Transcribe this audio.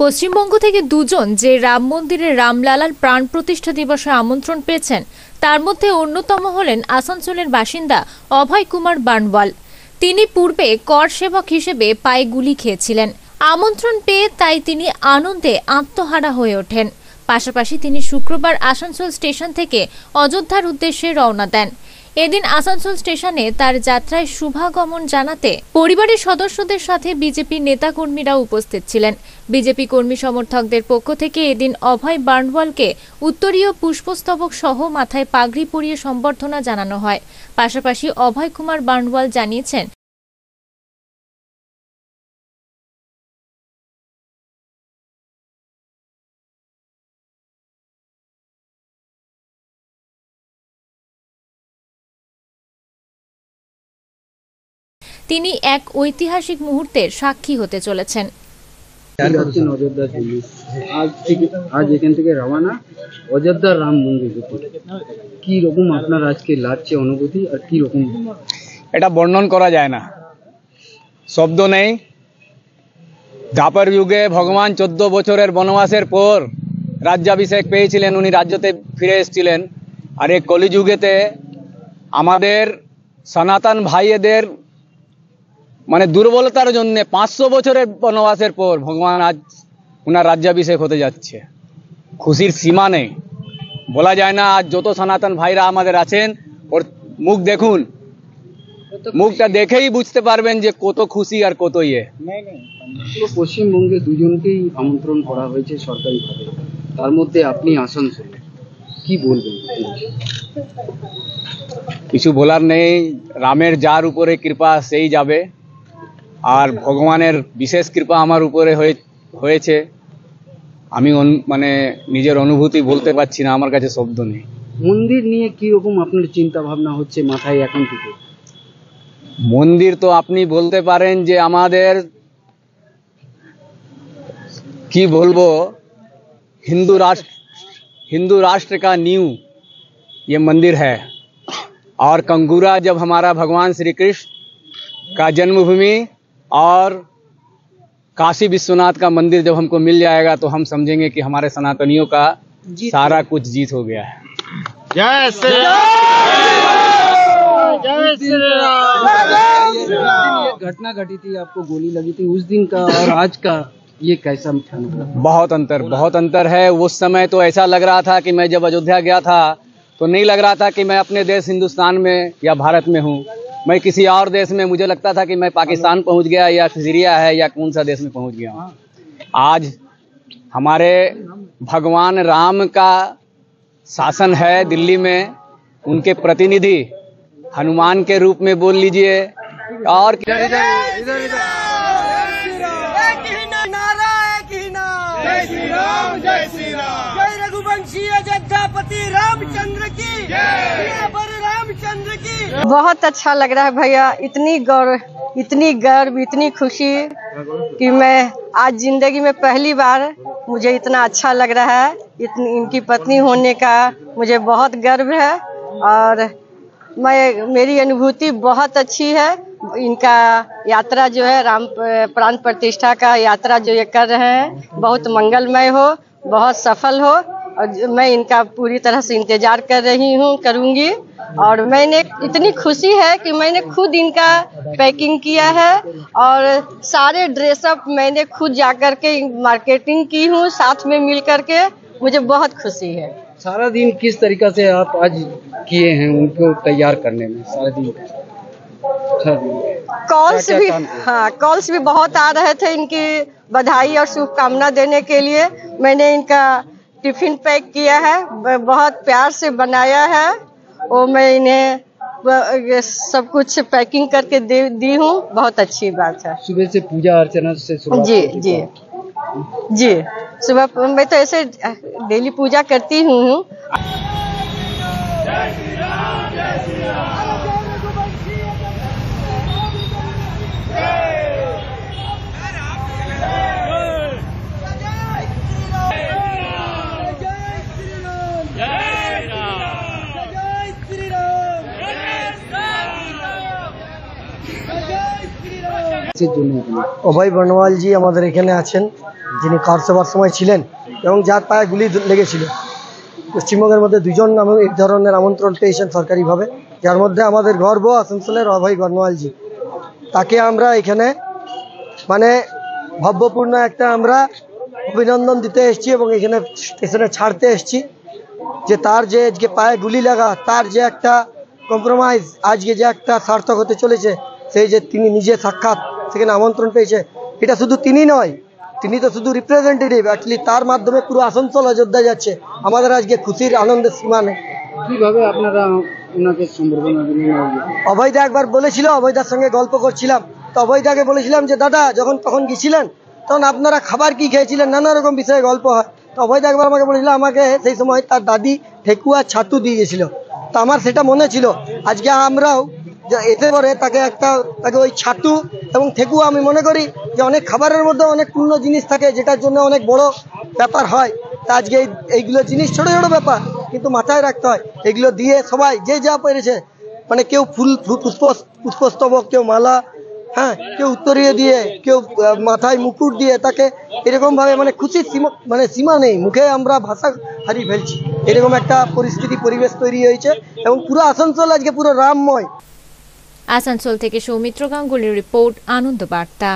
পশ্চিমবঙ্গ থেকে দুজন যে রাম মন্দিরে রামলালার প্রাণ প্রতিষ্ঠা দিবসে আমন্ত্রণ পেয়েছেন তার মধ্যে অন্যতম হলেন আসানসোলের বাসিন্দা অভয় কুমার বানওয়াল। তিনি পূর্বে কর সেবক হিসেবে পায়ে গুলি খেয়েছিলেন। আমন্ত্রণ পেয়ে তাই তিনি আনন্দে আত্মহারা হয়ে ওঠেন। পাশাপাশি তিনি শুক্রবার আসানসোল স্টেশন থেকে অযোধ্যার উদ্দেশ্যে রওনা দেন। এদিন আসানসোল স্টেশনে তার যাত্রায় শুভাগমন জানাতে পরিবারের সদস্যদের সাথে বিজেপি নেতাকর্মীরা উপস্থিত ছিলেন। বিজেপি কর্মী সমর্থকদের পক্ষ থেকে এদিন অভয় বানওয়ালকে উত্তরীয় পুষ্পস্তবক সহ মাথায় পাগড়ি পরিয়ে সম্বর্ধনা জানানো হয়। পাশাপাশি অভয় কুমার বানওয়াল জানিয়েছেন, তিনি এক ঐতিহাসিক মুহূর্তের সাক্ষী হতে চলেছেন। আজ এখান থেকে রওনা অযোধ্যার রাম মন্দির, কি রকম আপনার আজকে লাগছে অনুভূতি আর কি রকম? এটা বর্ণন করা যায় না, শব্দ নেই। দ্বাপর যুগে ভগবান 14 বছরের বনবাসের পর রাজ্যাভিষেক পেয়েছিলেন, উনি রাজ্যতে ফিরে এসেছিলেন। আর এই কলিযুগেতে আমাদের সনাতন ভাইদের মানে দুর্বলতার জন্য 500 বছরের বনবাসের পর ভগবান আজ উনার রাজ্যাভিষেক হতে যাচ্ছে। খুশির সীমা নেই, বলা যায় না। আজ যত সনাতন ভাইরা আমাদের আছেন ওর মুখ দেখুন, মুখটা দেখেই বুঝতে পারবেন যে কত খুশি আর কত ইয়ে। পশ্চিমবঙ্গে দুজনকেই আমন্ত্রণ করা হয়েছে সরকারিভাবে, তার মধ্যে আপনি আসানসোলে, কি বলবেন? কিছু বলার নেই, রামের যার উপরে কৃপা সেই যাবে, আর ভগবানের বিশেষ কৃপা আমার উপরে হয়েছে। আমি মানে নিজের অনুভূতি বলতে পারছি না, আমার কাছে শব্দ নেই। মন্দির নিয়ে কি রকম আপনার চিন্তা ভাবনা হচ্ছে মাথায় এখন থেকে? মন্দির তো আপনি বলতে পারেন যে আমাদের কি বলবো, हिंदू राष्ट्र का नींव ये मंदिर है। और कंगूरा जब हमारा भगवान श्री कृष्ण का जन्मभूमि और काशी विश्वनाथ का मंदिर जब हमको मिल जाएगा तो हम समझेंगे कि हमारे सनातनियों का सारा कुछ जीत हो गया है। जय श्री राम, जय श्री राम। घटना घटी थी, आपको गोली लगी थी, उस दिन का और आज का ये कैसा? बहुत अंतर है। उस समय तो ऐसा लग रहा था कि मैं जब अयोध्या गया था तो नहीं लग रहा था कि मैं अपने देश हिंदुस्तान में या भारत में हूँ, मैं किसी और देश में। मुझे लगता था कि मैं पाकिस्तान पहुँच गया या सीरिया है या कौन सा देश में पहुँच गया हूँ। आज हमारे भगवान राम का शासन है दिल्ली में, उनके प्रतिनिधि हनुमान के रूप में बोल लीजिए। और जय श्री राम, जय रघुवंशी अयोध्यापति रामचंद्र की जय, रामचंद्र की। बहुत अच्छा लग रहा है भैया, इतनी गर्व, इतनी खुशी कि मैं आज जिंदगी में पहली बार मुझे इतना अच्छा लग रहा है। इनकी पत्नी होने का मुझे बहुत गर्व है और मेरी अनुभूति बहुत अच्छी है। इनका यात्रा जो है राम प्राण प्रतिष्ठा का यात्रा जो ये कर रहे हैं बहुत मंगलमय हो, बहुत सफल हो, और मैं इनका पूरी तरह से इंतजार कर रही हूँ, करूँगी। और मैंने इतनी खुशी है कि मैंने खुद इनका पैकिंग किया है और सारे ड्रेसअप मैंने खुद जाकर के मार्केटिंग की हूँ, साथ में मिल करके। मुझे बहुत खुशी है। सारा दिन किस तरीका से आप आज किए हैं उनको तैयार करने में? सारा दिन कॉल्स भी बहुत आ रहे थे इनकी बधाई और शुभकामना देने के लिए। मैंने इनका टिफिन पैक किया है, बहुत प्यार से बनाया है, और मैं इन्हें सब कुछ पैकिंग करके दी हूँ। बहुत अच्छी बात है। सुबह से पूजा अर्चना से जी सुबह मैं तो ऐसे डेली पूजा करती हूँ। কিসের জন্য এখানে? অভয় বর্ণওয়াল জি আমাদের এখানে আছেন, যিনি কারসভার সময় ছিলেন এবং যার পায়ে গুলি লেগেছিল। পশ্চিমবঙ্গের মধ্যে দুজন এই ধরনের আমন্ত্রণ পেয়েছেন সরকারিভাবে, যার মধ্যে আমাদের গর্ব আসানসোলের অভয় বর্ণওয়াল জি। তাকে আমরা এখানে মানে ভাব্যপূর্ণ একটা আমরা অভিনন্দন দিতে এসেছি এবং এখানে স্টেশনে ছাড়তে এসেছি যে তার যে আজকে পায়ে গুলি লাগা, তার যে একটা কম্প্রোমাইজ আজকে যে একটা সার্থক হতে চলেছে, সেই যে তিনি নিজে সাক্ষাৎ সেখানে আমন্ত্রণ পেয়েছে, এটা শুধু তিনি নয়, তিনি তো শুধু রিপ্রেজেন্টেটিভ, অ্যাকচুয়ালি তার মাধ্যমে পুরো আসানসোল অযোধ্যা যাচ্ছে। আমাদের আজকে খুশির আনন্দের সীমা নেই। কিভাবে আপনারা ওনাকে সম্বর্ধনা দিলেন? অভয়দা একবার বলেছিল, অভয়দার সঙ্গে গল্প করছিলাম, তো অভয়দাকে বলেছিলাম যে দাদা যখন তখন গেছিলেন তখন আপনারা খাবার কি খেয়েছিলেন, নানা রকম বিষয়ে গল্প হয়। তো অভয়দা একবার আমাকে বলেছিল, আমাকে সেই সময় তার দাদি ঠেকুয়া ছাতু দিয়ে গেছিল। তো আমার সেটা মনে ছিল, আজকে আমরাও এতে করে তাকে ওই ছাতু এবং ঠেকুয়া, আমি মনে করি যে অনেক খাবারের মধ্যে অনেক পূর্ণ জিনিস থাকে যেটার জন্য অনেক বড় ব্যাপার হয়। তা আজকে এইগুলো জিনিস ছোট ছোট ব্যাপার, কিন্তু মাথায় রাখতে হয় এগুলো দিয়ে সবাই যে যা পেরেছে, মানে কেউ ফুল পুষ্পস্তবক, কেউ মালা, হ্যাঁ, কেউ উত্তরীয় দিয়ে, কেউ মাথায় মুকুট দিয়ে, তাকে এরকম ভাবে মানে খুশির সীমা নেই, মুখে আমরা ভাষা হারিয়ে ফেলছি। এরকম একটা পরিবেশ তৈরি হয়েছে এবং পুরো আসানসোল আজকে পুরো রামময়। আসানসোল থেকে সৌমিত্র গাঙ্গুলির রিপোর্ট, আনন্দ বার্তা।